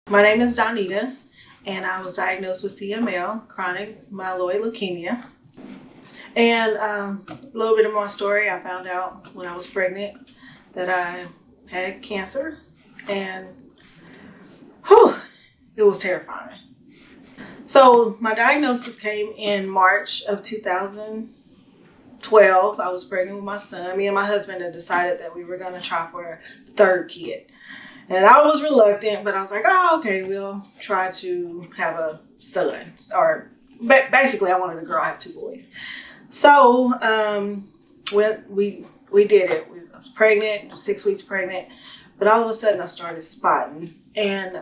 My name is Donita, and I was diagnosed with CML, chronic myeloid leukemia. And a little bit of my story, I found out when I was pregnant that I had cancer, and whew, it was terrifying. So my diagnosis came in March of 2012. I was pregnant with my son. Me and my husband had decided that we were going to try for a third kid. And I was reluctant, but I was like, oh, okay, we'll try to have a son. Or basically, I wanted a girl. I have two boys. So we did it. I was pregnant, 6 weeks pregnant. But all of a sudden, I started spotting. And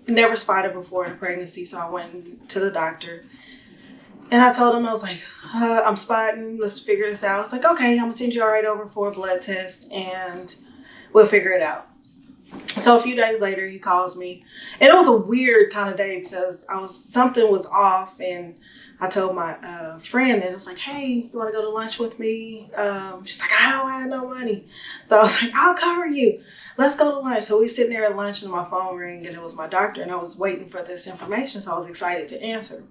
never spotted before in pregnancy. So I went to the doctor. And I told him, I was like, I'm spotting. Let's figure this out. I was like, okay, I'm going to send you all right over for a blood test. And we'll figure it out. So a few days later, he calls me, and it was a weird kind of day because something was off, and I told my friend, and it was like, hey, you want to go to lunch with me? She's like, I don't have no money. So I was like, I'll cover you. Let's go to lunch. So we sitting there at lunch, and my phone rang, and it was my doctor, and I was waiting for this information, so I was excited to answer.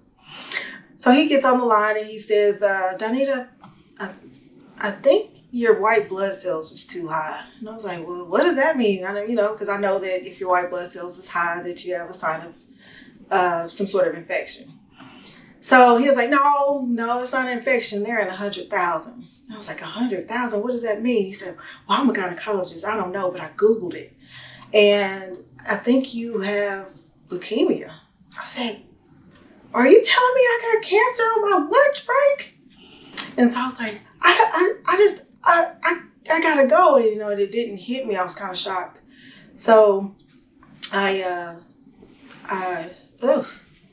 So he gets on the line, and he says, Donita, I think your white blood cells is too high. And I was like, well, what does that mean? I know, because I know that if your white blood cells is high, that you have a sign of some sort of infection. So he was like, no, it's not an infection. They're in 100,000. I was like, 100,000? What does that mean? He said, well, I'm a gynecologist. I don't know, but I Googled it. And I think you have leukemia. I said, are you telling me I got cancer on my lunch break? And so I was like, I gotta go. And, it didn't hit me. I was kind of shocked. So I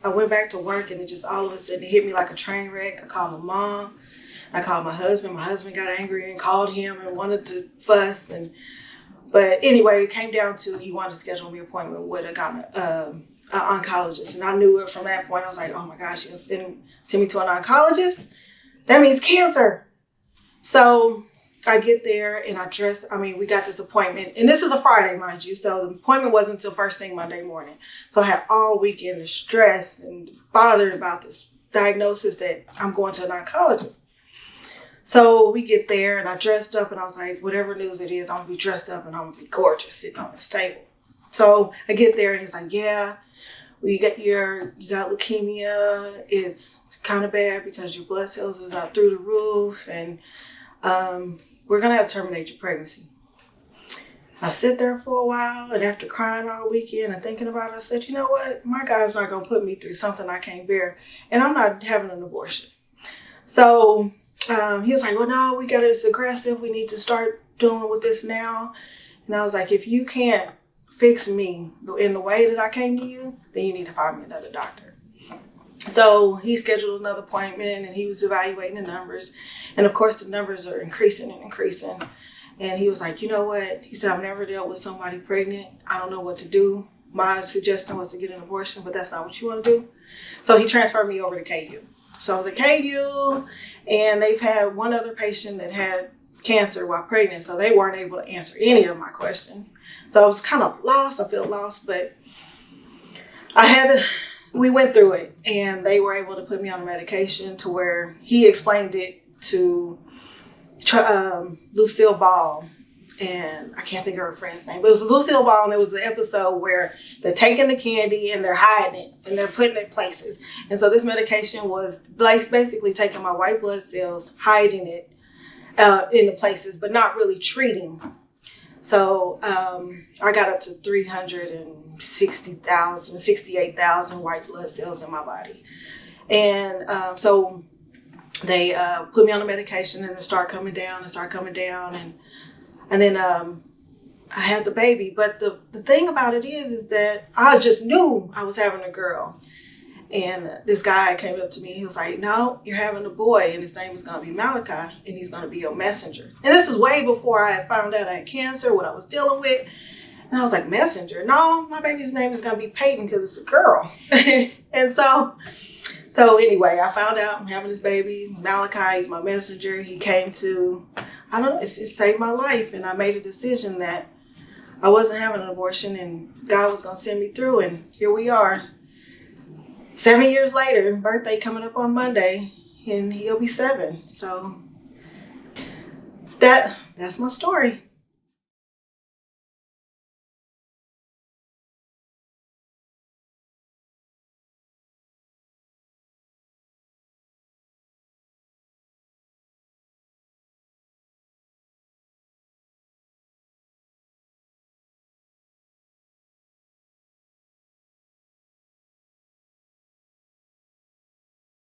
went back to work, and it just all of a sudden it hit me like a train wreck. I called my mom. I called my husband. My husband got angry and called him and wanted to fuss. But anyway, it came down to he wanted to schedule me an appointment with an oncologist. And I knew it from that point. I was like, oh my gosh, you're going to send me to an oncologist? That means cancer. So I get there and we got this appointment, and this is a Friday, mind you. So the appointment wasn't until first thing Monday morning. So I had all weekend to stress and bothered about this diagnosis that I'm going to an oncologist. So we get there, and I dressed up, and I was like, whatever news it is, I'm going to be dressed up and I'm going to be gorgeous sitting on this table. So I get there, and he's like, yeah, you got leukemia. It's kind of bad because your blood cells are through the roof, and we're going to have to terminate your pregnancy. I sit there for a while, and after crying all weekend and thinking about it, I said, you know what? My God's not going to put me through something I can't bear, and I'm not having an abortion. So he was like, well, no, it's aggressive. We need to start doing with this now. And I was like, if you can't fix me in the way that I came to you, then you need to find me another doctor. So he scheduled another appointment, and he was evaluating the numbers. And of course, the numbers are increasing and increasing. And he was like, you know what? He said, I've never dealt with somebody pregnant. I don't know what to do. My suggestion was to get an abortion, but that's not what you want to do. So he transferred me over to KU. So I was at KU, and they've had one other patient that had cancer while pregnant. So they weren't able to answer any of my questions. So I was kind of lost. I felt lost, but we went through it, and they were able to put me on a medication to where he explained it to Lucille Ball, and I can't think of her friend's name, but it was Lucille Ball, and there was an episode where they're taking the candy and they're hiding it and they're putting it places. And so this medication was basically taking my white blood cells, hiding it in the places, but not really treating. So I got up to 68,000 white blood cells in my body. And so they put me on the medication, and it started coming down. And then I had the baby. But the thing about it is that I just knew I was having a girl. And this guy came up to me, and he was like, no, you're having a boy, and his name is going to be Malachi, and he's going to be your messenger. And this is way before I had found out I had cancer, what I was dealing with. And I was like, messenger? No, my baby's name is going to be Peyton because it's a girl. And so anyway, I found out I'm having this baby. Malachi is my messenger. He came to, I don't know, it saved my life. And I made a decision that I wasn't having an abortion and God was going to send me through, and here we are. 7 years later, birthday coming up on Monday, and he'll be 7. So that's my story.